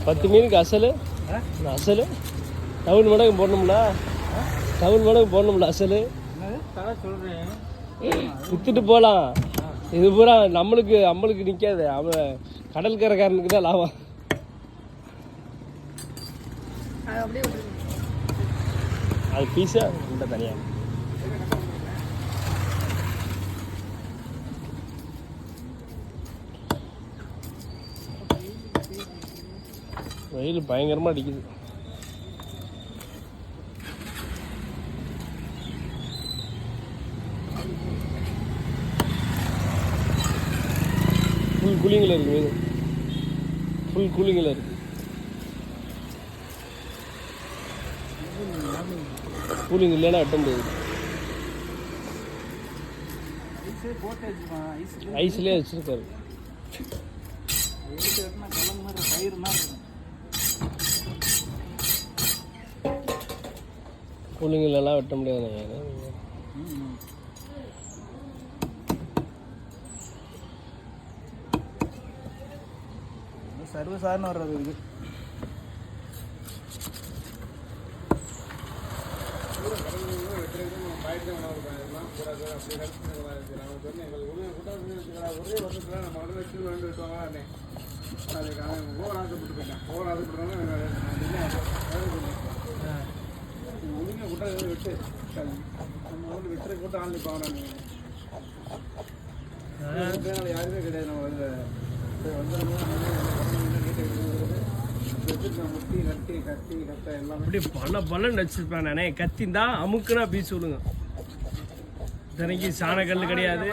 10 மீனுக்கு அசல் அசல் டவுன் மடங்கு போடணும்ல அசல் வித்துட்டு போகலாம். இது பூரா நம்மளுக்கு நிற்காது. அவன் கடற்கரைக்காரனுக்கு தான் லாபம். அது பீஸா இந்த தனியாக வெயில் பயங்கரமாக அடிக்குது. ஃபுல் கூலிங்கில் இருக்குது மீன், ஃபுல் கூலிங்கில் இருக்குது. கூலிங் இல்லைன்னா வெட்ட முடியாது. ஐஸ்லேயே வச்சுருக்காரு. கூலிங்கிலலாம் வெட்ட முடியாது. சர்வசாதாரண வர்றது இது. யாருமே கிடையாது. அப்படி பல வச்சிருப்பேன் நானே. கத்திந்தா அமுக்குனா பீஸ் விடுங்க. இத்தனைக்கு சாணக்கல் கிடையாது.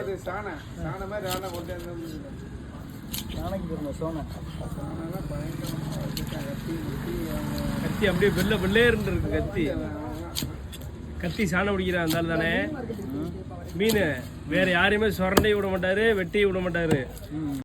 கத்தி அப்படியே வெள்ளே இருக்கு. கத்தி சாணம் பிடிக்கிறா இருந்தாலும் தானே மீன் வேற யாரையுமே சுரண்டையும் விட மாட்டாரு, வெட்டியும் விட மாட்டாரு.